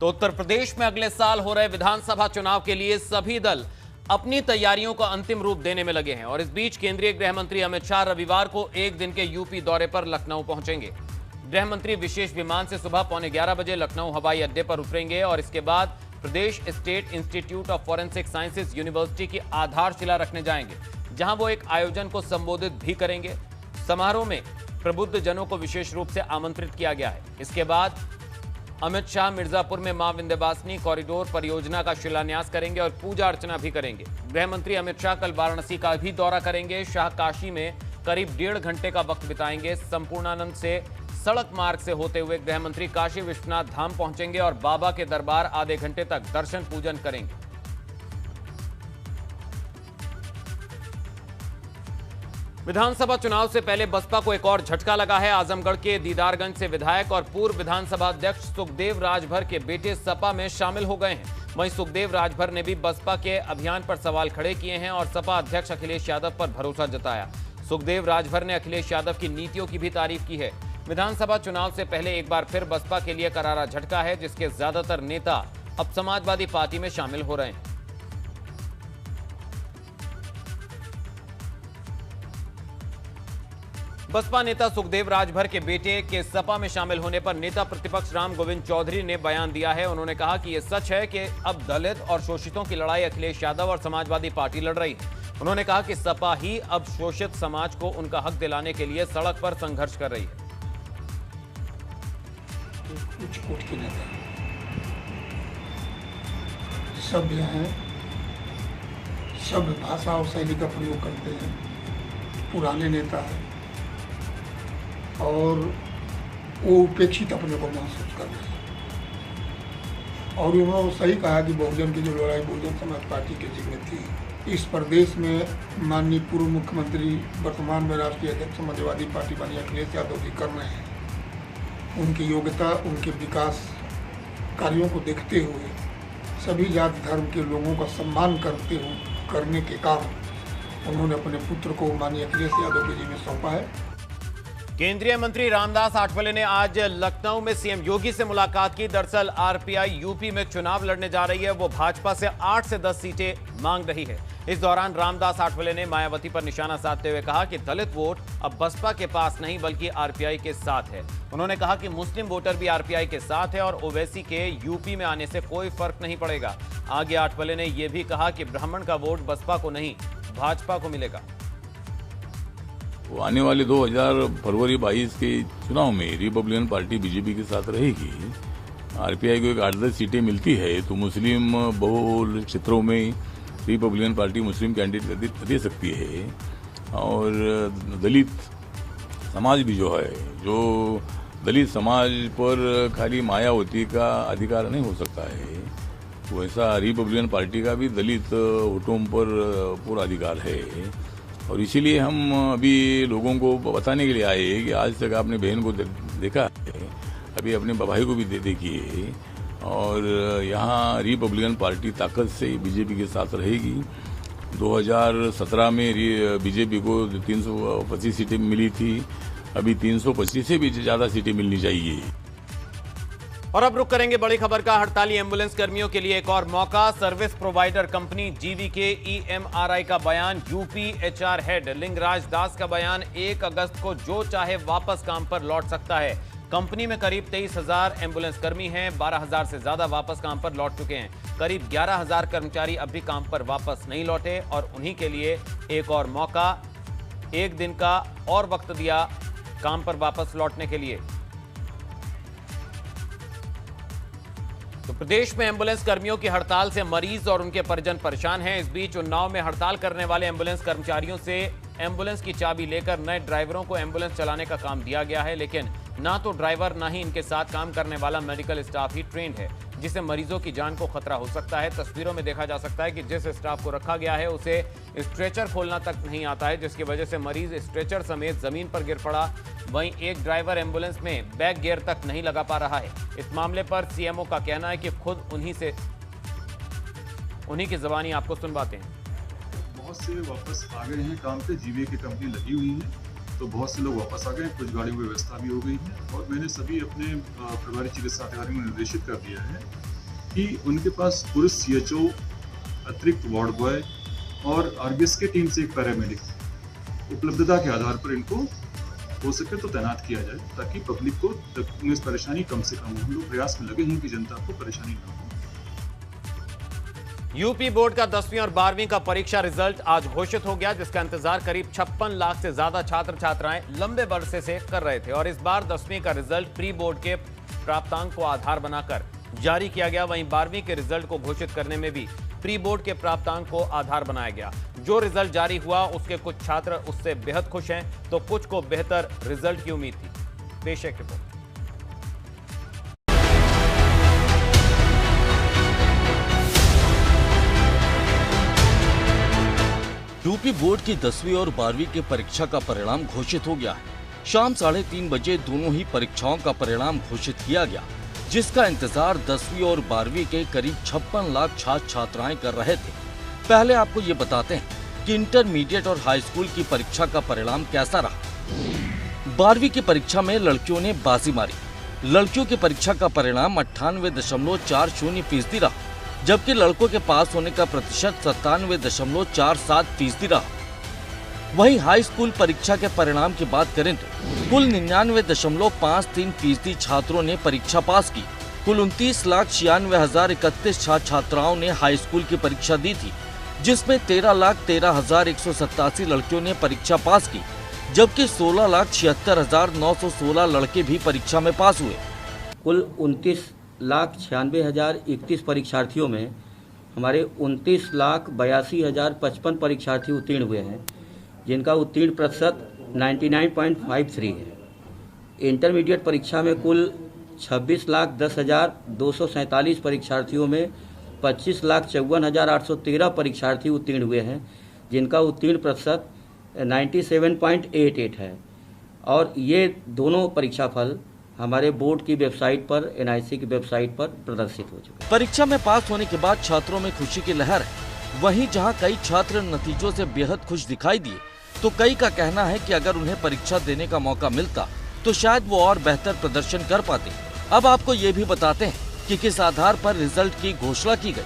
तो उत्तर प्रदेश में अगले साल हो रहे विधानसभा चुनाव के लिए सभी दल अपनी तैयारियों को अंतिम रूप देने में लगे हैं और इस बीच केंद्रीय गृह मंत्री अमित शाह रविवार को एक दिन के यूपी दौरे पर लखनऊ पहुंचेंगे। गृह मंत्री विशेष विमान से सुबह 11:15 बजे लखनऊ हवाई अड्डे पर उतरेंगे और इसके बाद प्रदेश state institute of forensic sciences university की आधारशिला रखने जाएंगे, जहां वो एक आयोजन को संबोधित भी करेंगे। समारोह में प्रबुद्ध जनों को विशेष रूप से आमंत्रित किया गया है। इसके बाद अमित शाह मिर्जापुर में मां विंध्यवासिनी कॉरिडोर परियोजना का शिलान्यास करेंगे और पूजा अर्चना भी करेंगे। गृह मंत्री अमित शाह कल वाराणसी का भी दौरा करेंगे। शाह काशी में करीब 1.5 घंटे का वक्त बिताएंगे। संपूर्णानंद से सड़क मार्ग से होते हुए गृह मंत्री काशी विश्वनाथ धाम पहुंचेंगे और बाबा के दरबार आधे घंटे तक दर्शन पूजन करेंगे। विधानसभा चुनाव से पहले बसपा को एक और झटका लगा है। आजमगढ़ के दीदारगंज से विधायक और पूर्व विधानसभा अध्यक्ष सुखदेव राजभर के बेटे सपा में शामिल हो गए हैं। वहीं सुखदेव राजभर ने भी बसपा के अभियान पर सवाल खड़े किए हैं और सपा अध्यक्ष अखिलेश यादव पर भरोसा जताया। सुखदेव राजभर ने अखिलेश यादव की नीतियों की भी तारीफ की है। विधानसभा चुनाव से पहले एक बार फिर बसपा के लिए करारा झटका है, जिसके ज्यादातर नेता अब समाजवादी पार्टी में शामिल हो रहे हैं। बसपा नेता सुखदेव राजभर के बेटे के सपा में शामिल होने पर नेता प्रतिपक्ष राम गोविंद चौधरी ने बयान दिया है। उन्होंने कहा कि यह सच है कि अब दलित और शोषितों की लड़ाई अखिलेश यादव और समाजवादी पार्टी लड़ रही है। उन्होंने कहा कि सपा ही अब शोषित समाज को उनका हक दिलाने के लिए सड़क पर संघर्ष कर रही है। कुछ के नेता सभ्य हैं, सभ्य भाषा और शैली का प्रयोग करते हैं, पुराने नेता हैं और वो उपेक्षित अपने को महसूस कर रहे हैं। और उन्होंने सही कहा कि बहुजन की जो लड़ाई बहुजन समाज पार्टी के जिम्मे थी। इस प्रदेश में माननीय पूर्व मुख्यमंत्री वर्तमान में राष्ट्रीय अध्यक्ष समाजवादी पार्टी माननीय अखिलेश यादव जी कर रहे हैं। उनकी योग्यता, उनके विकास कार्यों को देखते हुए सभी जाति धर्म के लोगों का सम्मान करने के कारण उन्होंने अपने पुत्र को माननीय अखिलेश यादव के जिम्मे सौंपा है। केंद्रीय मंत्री रामदास आठवले ने आज लखनऊ में सीएम योगी से मुलाकात की। दरअसल आरपीआई यूपी में चुनाव लड़ने जा रही है। वो भाजपा से 8 से 10 सीटें मांग रही है। इस दौरान रामदास आठवले ने मायावती पर निशाना साधते हुए कहा कि दलित वोट अब बसपा के पास नहीं बल्कि आरपीआई के साथ है। उन्होंने कहा कि मुस्लिम वोटर भी आरपीआई के साथ है और ओवैसी के यूपी में आने से कोई फर्क नहीं पड़ेगा। आगे आठवले ने यह भी कहा कि ब्राह्मण का वोट बसपा को नहीं भाजपा को मिलेगा। वो आने वाले 2000 फरवरी 22 के चुनाव में रिपब्लिकन पार्टी बीजेपी के साथ रहेगी। आरपीआई को एक 8-10 सीटें मिलती है तो मुस्लिम बहुल क्षेत्रों में रिपब्लिकन पार्टी मुस्लिम कैंडिडेट दे सकती है। और दलित समाज भी जो है, जो दलित समाज पर खाली मायावती का अधिकार नहीं हो सकता है, वैसा रिपब्लिकन पार्टी का भी दलित वोटों पर पूरा अधिकार है। और इसीलिए हम अभी लोगों को बताने के लिए आए कि आज तक आपने बहन को देखा है, अभी अपने भाई को भी देखिए। और यहाँ रिपब्लिकन पार्टी ताकत से बीजेपी के साथ रहेगी। 2017 में बीजेपी को 325 सीटें मिली थी, अभी 325 से भी ज़्यादा सीटें मिलनी चाहिए। और अब रुक करेंगे बड़ी खबर का। हड़ताली एम्बुलेंस कर्मियों के लिए एक और मौका। Service provider company GVK EMRI का बयान, यूपी एचआर हेड लिंगराज दास का बयान, 1 अगस्त को जो चाहे वापस काम पर लौट सकता है। कंपनी में करीब 23,000 एम्बुलेंस कर्मी हैं। 12,000 से ज्यादा वापस काम पर लौट चुके हैं। करीब 11,000 कर्मचारी अब भी काम पर वापस नहीं लौटे और उन्हीं के लिए एक और मौका, 1 दिन का और वक्त दिया काम पर वापस लौटने के लिए। तो प्रदेश में एम्बुलेंस कर्मियों की हड़ताल से मरीज और उनके परिजन परेशान हैं। इस बीच उन्नाव में हड़ताल करने वाले एम्बुलेंस कर्मचारियों से एम्बुलेंस की चाबी लेकर नए ड्राइवरों को एम्बुलेंस चलाने का काम दिया गया है, लेकिन ना तो ड्राइवर ना ही इनके साथ काम करने वाला मेडिकल स्टाफ ही ट्रेंड है, जिससे मरीजों की जान को खतरा हो सकता है। तस्वीरों में देखा जा सकता है कि जिस स्टाफ को रखा गया है उसे स्ट्रेचर खोलना तक नहीं आता है, जिसकी वजह से मरीज स्ट्रेचर समेत जमीन पर गिर पड़ा। वहीं एक ड्राइवर एम्बुलेंस में बैक गियर तक नहीं लगा पा रहा है। इस मामले पर सीएमओ का कहना है कि खुद उन्हीं की जबानी आपको सुनवाते हैं। बहुत से वापस आ गए हैं काम पे, जीवीए की कंपनी लगी हुई है तो बहुत से लोग वापस आ गए हैं, कुछ गाड़ियों की व्यवस्था भी हो गई है। और मैंने सभी अपने प्रभारी चिकित्सा अधिकारियों को निर्देशित कर दिया है कि उनके पास पुरुष सीएचओ, अतिरिक्त वार्ड बॉय और आरबीएस की टीम से एक पैरामेडिक उपलब्धता के आधार पर इनको हो सके तो तैनात किया जाए, ताकि पब्लिक को परेशानी कम से कम हो। हम लोग प्रयास में लगे हैं कि जनता को परेशानी न हो। यूपी बोर्ड का 10वीं और 12वीं का परीक्षा रिजल्ट आज घोषित हो गया, जिसका इंतजार करीब 56 लाख से ज्यादा छात्र छात्राएं लंबे बरसे से कर रहे थे। और इस बार 10वीं का रिजल्ट प्री बोर्ड के प्राप्तांक को आधार बनाकर जारी किया गया। वहीं 12वीं के रिजल्ट को घोषित करने में भी प्री बोर्ड के प्राप्तांक को आधार बनाया गया। जो रिजल्ट जारी हुआ उसके कुछ छात्र उससे बेहद खुश हैं, तो कुछ को बेहतर रिजल्ट की उम्मीद थी। पेश है रिपोर्ट। यूपी बोर्ड की 10वीं और 12वीं के परीक्षा का परिणाम घोषित हो गया है। शाम 3:30 बजे दोनों ही परीक्षाओं का परिणाम घोषित किया गया, जिसका इंतजार 10वीं और 12वीं के करीब 56 लाख छात्र छात्राएं कर रहे थे। पहले आपको ये बताते हैं कि इंटरमीडिएट और हाई स्कूल की परीक्षा का परिणाम कैसा रहा। 12वीं की परीक्षा में लड़कियों ने बाजी मारी। लड़कियों की परीक्षा का परिणाम 98.40% रहा, जबकि लड़कों के पास होने का प्रतिशत 97.47% रहा। वहीं हाई स्कूल परीक्षा के परिणाम की बात करें तो कुल 99.53% छात्रों ने परीक्षा पास की। कुल 29,96,031 छात्र छात्राओं ने हाई स्कूल की परीक्षा दी थी, जिसमें 13,13,187 लड़कियों ने परीक्षा पास की, जबकि 16,76,916 लड़के भी परीक्षा में पास हुए। कुल 29,96,031 परीक्षार्थियों में हमारे 29,82,055 परीक्षार्थी उत्तीर्ण हुए हैं, जिनका उत्तीर्ण प्रतिशत 99.53 है। इंटरमीडिएट परीक्षा में कुल 26,10,247 परीक्षार्थियों में 25,54,813 परीक्षार्थी उत्तीर्ण हुए हैं, जिनका उत्तीर्ण प्रतिशत 97.88 है। और ये दोनों परीक्षा फल हमारे बोर्ड की वेबसाइट पर, एनआईसी की वेबसाइट पर प्रदर्शित हो चुके हैं। परीक्षा में पास होने के बाद छात्रों में खुशी की लहर है। वहीं जहां कई छात्र नतीजों से बेहद खुश दिखाई दिए, तो कई का कहना है कि अगर उन्हें परीक्षा देने का मौका मिलता तो शायद वो और बेहतर प्रदर्शन कर पाते। अब आपको ये भी बताते हैं कि किस आधार पर रिजल्ट की घोषणा की गई।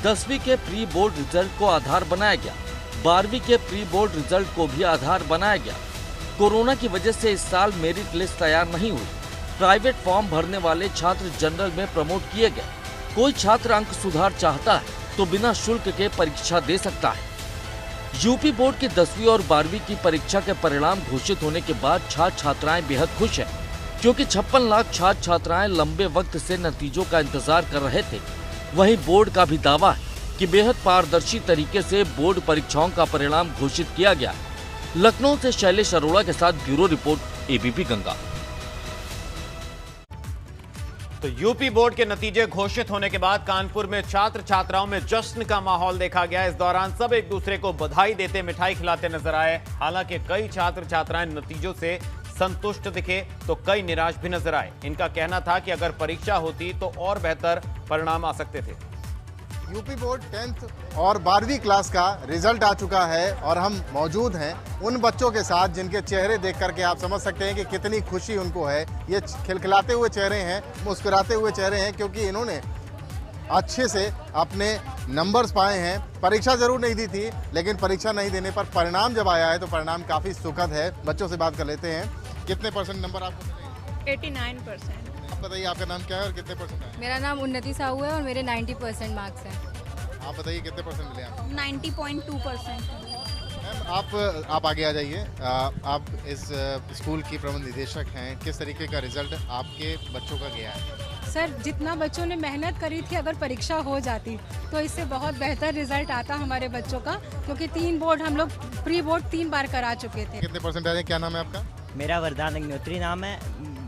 10वीं के प्री बोर्ड रिजल्ट को आधार बनाया गया। 12वीं के प्री बोर्ड रिजल्ट को भी आधार बनाया गया। कोरोना की वजह से इस साल मेरिट लिस्ट तैयार नहीं हुई। प्राइवेट फॉर्म भरने वाले छात्र जनरल में प्रमोट किए गए। कोई छात्र अंक सुधार चाहता है तो बिना शुल्क के परीक्षा दे सकता है। यूपी बोर्ड की 10वीं और 12वीं की परीक्षा के परिणाम घोषित होने के बाद छात्र छात्राएं बेहद खुश हैं, क्योंकि 56 लाख छात्र छात्राएं लंबे वक्त से नतीजों का इंतजार कर रहे थे। वहीं बोर्ड का भी दावा है कि बेहद पारदर्शी तरीके से बोर्ड परीक्षाओं का परिणाम घोषित किया गया। लखनऊ से शैलेश अरोड़ा के साथ ब्यूरो रिपोर्ट, एबीपी गंगा। तो यूपी बोर्ड के नतीजे घोषित होने के बाद कानपुर में छात्र छात्राओं में जश्न का माहौल देखा गया। इस दौरान सब एक दूसरे को बधाई देते, मिठाई खिलाते नजर आए। हालांकि कई छात्र छात्राएं नतीजों से संतुष्ट दिखे तो कई निराश भी नजर आए। इनका कहना था कि अगर परीक्षा होती तो और बेहतर परिणाम आ सकते थे। यूपी बोर्ड 10th और 12वीं क्लास का रिजल्ट आ चुका है और हम मौजूद हैं उन बच्चों के साथ जिनके चेहरे देख करके आप समझ सकते हैं कि कितनी खुशी उनको है। ये खिलखिलाते हुए चेहरे हैं, मुस्कुराते हुए चेहरे हैं, क्योंकि इन्होंने अच्छे से अपने नंबर्स पाए हैं। परीक्षा जरूर नहीं दी थी, लेकिन परीक्षा नहीं देने पर परिणाम जब आया है तो परिणाम काफ़ी सुखद है। बच्चों से बात कर लेते हैं। कितने परसेंट नंबर आपको मिले? 89%। आप बताइए आपका नाम क्या है और कितने परसेंट आए? मेरा नाम उन्नति साहू है और मेरे 90% मार्क्स हैं। आप बताइए कितने परसेंट मिले आपको? 90.2%। मैम आप आगे आ जाइए। आप इस स्कूल की प्रबंध निदेशक हैं। किस तरीके का रिजल्ट आपके बच्चों का गया है? सर, जितना बच्चों ने मेहनत करी थी, अगर परीक्षा हो जाती तो इससे बहुत बेहतर रिजल्ट आता हमारे बच्चों का, क्योंकि 3 बोर्ड हम लोग प्री बोर्ड 3 बार करा चुके थे। कितने परसेंट आए? क्या नाम है आपका? मेरा वरदान अग्निहोत्री नाम है।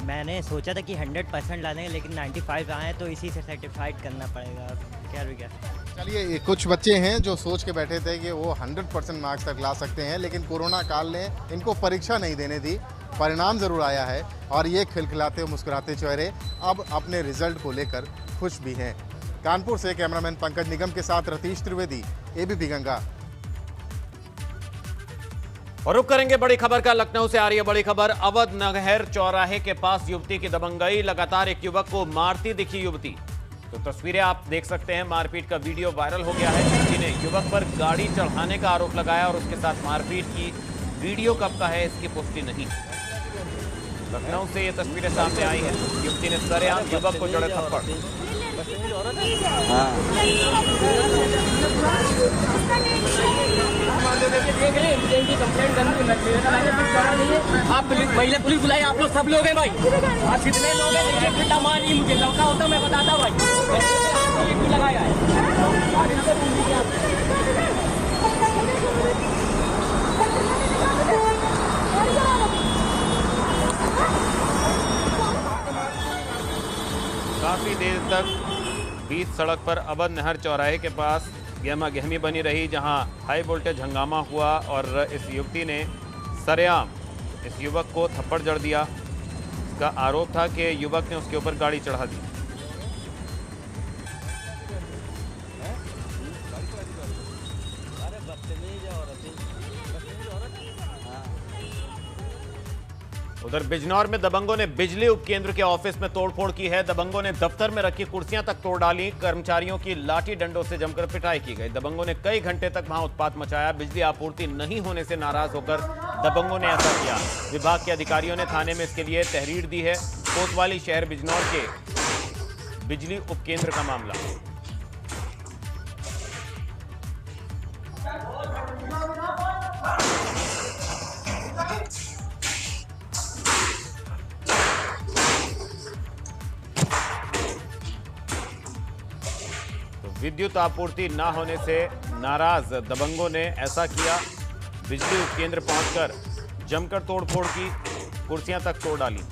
मैंने सोचा था कि 100% लाने, लेकिन 95 आए तो इसी से सर्टिफाइड करना पड़ेगा। क्या चलिए, कुछ बच्चे हैं जो सोच के बैठे थे कि वो 100% मार्क्स तक ला सकते हैं, लेकिन कोरोना काल ने इनको परीक्षा नहीं देने दी। परिणाम ज़रूर आया है और ये खिलखिलाते और मुस्कुराते चेहरे अब अपने रिजल्ट को लेकर खुश भी हैं। कानपुर से कैमरामैन पंकज निगम के साथ रतीश त्रिवेदी, एबीपी गंगा। और रुक करेंगे बड़ी खबर का। लखनऊ से आ रही है बड़ी खबर। अवध नहर चौराहे के पास युवती की दबंगई। लगातार एक युवक को मारती दिखी युवती। तो तस्वीरें आप देख सकते हैं, मारपीट का वीडियो वायरल हो गया है। युवती ने युवक पर गाड़ी चढ़ाने का आरोप लगाया और उसके साथ मारपीट की। वीडियो कब का है इसकी पुष्टि नहीं। लखनऊ से ये तस्वीरें सामने आई हैं। युवती ने सरेआम युवक को जड़े थप्पड़। आप महिला पुलिस बुलाई, आप लोग सब लोग हैं भाई, आप कितने लोग हैं? देखिए कितना मारी, मुझे लड़का होता मैं बताता भाई, लगाया है। काफी देर तक बीच सड़क पर अवध नहर चौराहे के पास गहमा गहमी बनी रही, जहां हाई वोल्टेज हंगामा हुआ और इस युवती ने सरेआम इस युवक को थप्पड़ जड़ दिया। इसका आरोप था कि युवक ने उसके ऊपर गाड़ी चढ़ा दी। उधर बिजनौर में दबंगों ने बिजली उपकेंद्र के ऑफिस में तोड़फोड़ की है। दबंगों ने दफ्तर में रखी कुर्सियां तक तोड़ डाली। कर्मचारियों की लाठी डंडों से जमकर पिटाई की गई। दबंगों ने कई घंटे तक वहां उत्पात मचाया। बिजली आपूर्ति नहीं होने से नाराज होकर दबंगों ने ऐसा किया। विभाग के अधिकारियों ने थाने में इसके लिए तहरीर दी है। कोतवाली शहर बिजनौर के बिजली उपकेंद्र का मामला। विद्युत आपूर्ति न होने से नाराज दबंगों ने ऐसा किया। बिजली उपकेंद्र पहुंचकर जमकर तोड़फोड़ की, कुर्सियां तक तोड़ डाली।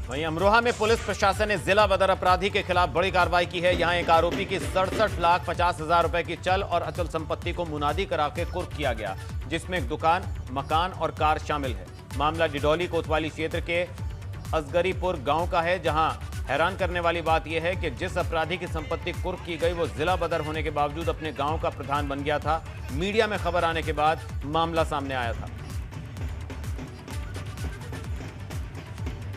वहीं अमरोहा में पुलिस प्रशासन ने जिला बदर अपराधी के खिलाफ बड़ी कार्रवाई की है। यहां एक आरोपी की 67,50,000 रुपए की चल और अचल संपत्ति को मुनादी करा के कुर्क किया गया, जिसमें एक दुकान, मकान और कार शामिल है। मामला डिडौली कोतवाली क्षेत्र के असगरीपुर गांव का है, जहां हैरान करने वाली बात यह है कि जिस अपराधी की संपत्ति कुर्क की गई वो जिला बदर होने के बावजूद अपने गांव का प्रधान बन गया था। मीडिया में खबर आने के बाद मामला सामने आया था।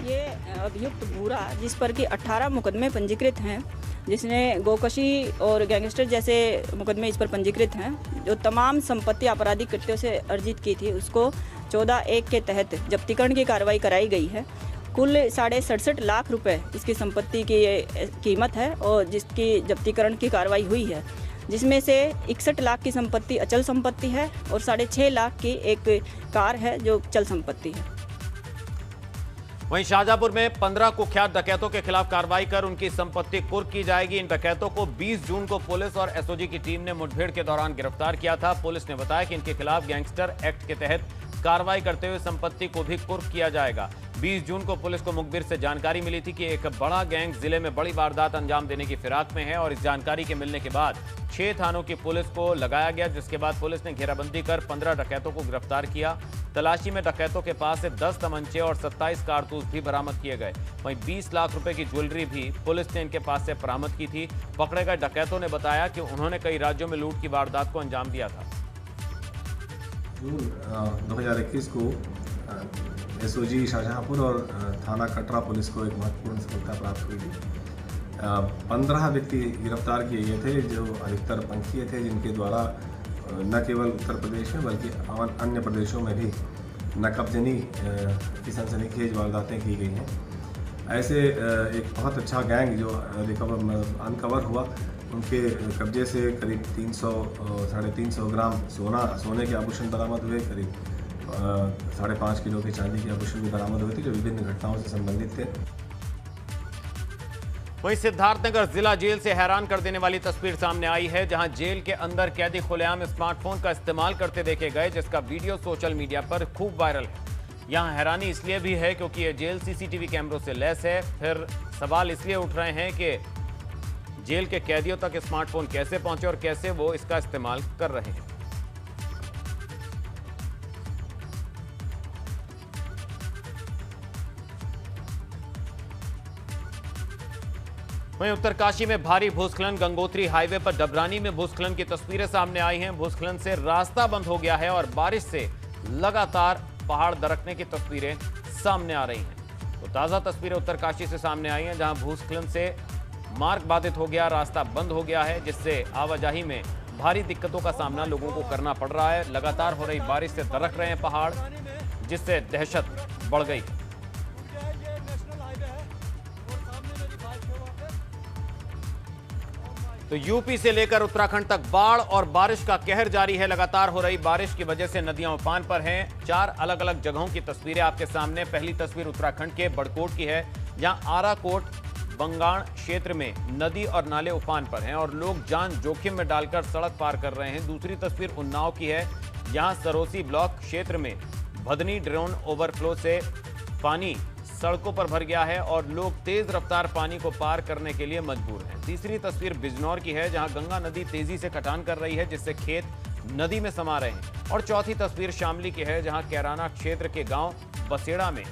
ये अभियुक्त भूरा, जिस पर कि 18 मुकदमे पंजीकृत हैं, जिसने गोकशी और गैंगस्टर जैसे मुकदमे इस पर पंजीकृत हैं, जो तमाम संपत्ति आपराधिक कृत्यों से अर्जित की थी, उसको 14(1) के तहत जब्तीकरण की कार्रवाई कराई गई है। कुल 67.5 लाख रुपए इसकी संपत्ति की कीमत है और जिसकी जब्तीकरण की कार्रवाई हुई है, जिसमें से 61 लाख की संपत्ति अचल संपत्ति है और 6.5 लाख की एक कार है जो चल संपत्ति है। वहीं शाहजहांपुर में 15 कुख्यात डकैतों के खिलाफ कार्रवाई कर उनकी संपत्ति कुर्क की जाएगी। इन डकैतों को 20 जून को पुलिस और एसओजी की टीम ने मुठभेड़ के दौरान गिरफ्तार किया था। पुलिस ने बताया कि इनके खिलाफ गैंगस्टर एक्ट के तहत कार्रवाई करते हुए संपत्ति को भी कुर्क किया जाएगा। 20 जून को पुलिस को मुखबिर से जानकारी मिली थी कि एक बड़ा गैंग जिले में बड़ी वारदात अंजाम देने की फिराक में है और इस जानकारी के मिलने के बाद 6 थानों की पुलिस को लगाया गया, जिसके बाद पुलिस ने घेराबंदी कर 15 डकैतों को गिरफ्तार किया। तलाशी में डकैतों के पास से 10 तमंचे और 27 कारतूस भी बरामद किए गए। वहीं 20 लाख रुपए की ज्वेलरी भी पुलिस ने इनके पास से बरामद की थी। पकड़े गए डकैतों ने बताया कि उन्होंने कई राज्यों में लूट की वारदात को अंजाम दिया था। जून 2021 को एसओजी शाहजहांपुर और थाना कटरा पुलिस को एक महत्वपूर्ण सफलता प्राप्त हुई थी। 15 व्यक्ति गिरफ्तार किए गए थे, जो अधिकतर पंथीय थे, जिनके द्वारा न केवल उत्तर प्रदेश में बल्कि अन्य प्रदेशों में भी नकबजनी की सनसनीखेज वारदातें की गई हैं। ऐसे एक बहुत अच्छा गैंग जो अनकवर हुआ, उनके कब्जे से करीब 300-350 ग्राम सोने के आभूषण बरामद हुए, करीब 5.5 किलो के चांदी के आभूषण भी बरामद हुए थे, जो विभिन्न घटनाओं से संबंधित थे। वहीं सिद्धार्थनगर जिला जेल से हैरान कर देने वाली तस्वीर सामने आई है, जहां जेल के अंदर कैदी खुलेआम स्मार्टफोन का इस्तेमाल करते देखे गए, जिसका वीडियो सोशल मीडिया पर खूब वायरल है। यहां हैरानी इसलिए भी है क्योंकि यह जेल सीसीटीवी कैमरों से लैस है। फिर सवाल इसलिए उठ रहे हैं कि जेल के कैदियों तक स्मार्टफोन कैसे पहुंचे और कैसे वो इसका इस्तेमाल कर रहे हैं। वहीं उत्तरकाशी में भारी भूस्खलन, गंगोत्री हाईवे पर डबरानी में भूस्खलन की तस्वीरें सामने आई हैं। भूस्खलन से रास्ता बंद हो गया है और बारिश से लगातार पहाड़ दरकने की तस्वीरें सामने आ रही हैं। तो ताजा तस्वीरें उत्तरकाशी से सामने आई हैं, जहां भूस्खलन से मार्ग बाधित हो गया, रास्ता बंद हो गया है, जिससे आवाजाही में भारी दिक्कतों का सामना लोगों को करना पड़ रहा है। लगातार हो रही बारिश से दरक रहे हैं पहाड़, जिससे दहशत बढ़ गई। तो यूपी से लेकर उत्तराखंड तक बाढ़ और बारिश का कहर जारी है। लगातार हो रही बारिश की वजह से नदियां उफान पर हैं। 4 अलग अलग जगहों की तस्वीरें आपके सामने। पहली तस्वीर उत्तराखंड के बड़कोट की है, जहां आराकोट बंगाण क्षेत्र में नदी और नाले उफान पर हैं और लोग जान जोखिम में डालकर सड़क पार कर रहे हैं। दूसरी तस्वीर उन्नाव की है, जहां सरोसी ब्लॉक क्षेत्र में भदनी ड्रोन ओवरफ्लो से पानी सड़कों पर भर गया है और लोग तेज रफ्तार पानी को पार करने के लिए मजबूर हैं। तीसरी तस्वीर बिजनौर की है, जहां गंगा नदी तेजी से कटान कर रही है, जिससे खेत नदी में समा रहे हैं। और चौथी तस्वीर शामली की है, जहां कैराना क्षेत्र के गांव बसेड़ा में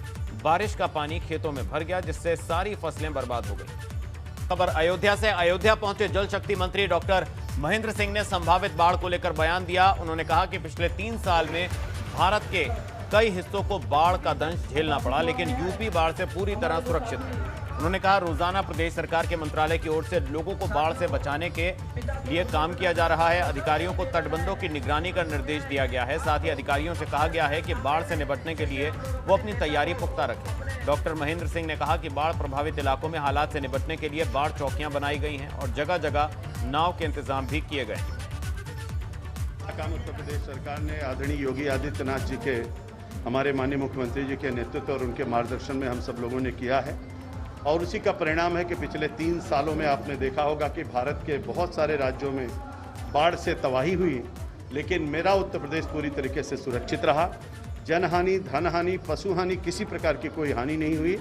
बारिश का पानी खेतों में भर गया, जिससे सारी फसलें बर्बाद हो गई। खबर अयोध्या से। अयोध्या पहुंचे जल शक्ति मंत्री डॉक्टर महेंद्र सिंह ने संभावित बाढ़ को लेकर बयान दिया। उन्होंने कहा कि पिछले 3 साल में भारत के कई हिस्सों को बाढ़ का दंश झेलना पड़ा, लेकिन यूपी बाढ़ से पूरी तरह सुरक्षित है। उन्होंने कहा, रोजाना प्रदेश सरकार के मंत्रालय की ओर से लोगों को बाढ़ से बचाने के लिए काम किया जा रहा है। अधिकारियों को तटबंधों की निगरानी का निर्देश दिया गया है। साथ ही अधिकारियों से कहा गया है कि बाढ़ से निपटने के लिए वो अपनी तैयारी पुख्ता रखें। डॉक्टर महेंद्र सिंह ने कहा कि बाढ़ प्रभावित इलाकों में हालात से निपटने के लिए बाढ़ चौकियां बनाई गई हैं और जगह जगह नाव के इंतजाम भी किए गए हैं। काम उत्तर प्रदेश सरकार ने आदरणीय योगी आदित्यनाथ जी के, हमारे माननीय मुख्यमंत्री जी के नेतृत्व और उनके मार्गदर्शन में हम सब लोगों ने किया है और उसी का परिणाम है कि पिछले 3 सालों में आपने देखा होगा कि भारत के बहुत सारे राज्यों में बाढ़ से तबाही हुई, लेकिन मेरा उत्तर प्रदेश पूरी तरीके से सुरक्षित रहा। जनहानि, धनहानि, पशुहानि, किसी प्रकार की कोई हानि नहीं हुई।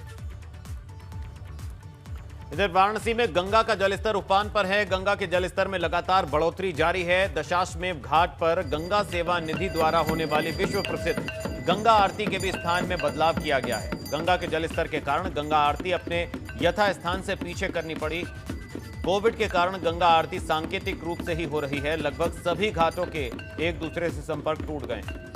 इधर वाराणसी में गंगा का जलस्तर उफान पर है। गंगा के जलस्तर में लगातार बढ़ोतरी जारी है। दशाश्वमेध घाट पर गंगा सेवा निधि द्वारा होने वाली विश्व प्रसिद्ध गंगा आरती के भी स्थान में बदलाव किया गया है। गंगा के जलस्तर के कारण गंगा आरती अपने यथा स्थान से पीछे करनी पड़ी। कोविड के कारण गंगा आरती सांकेतिक रूप से ही हो रही है। लगभग सभी घाटों के एक दूसरे से संपर्क टूट गए हैं।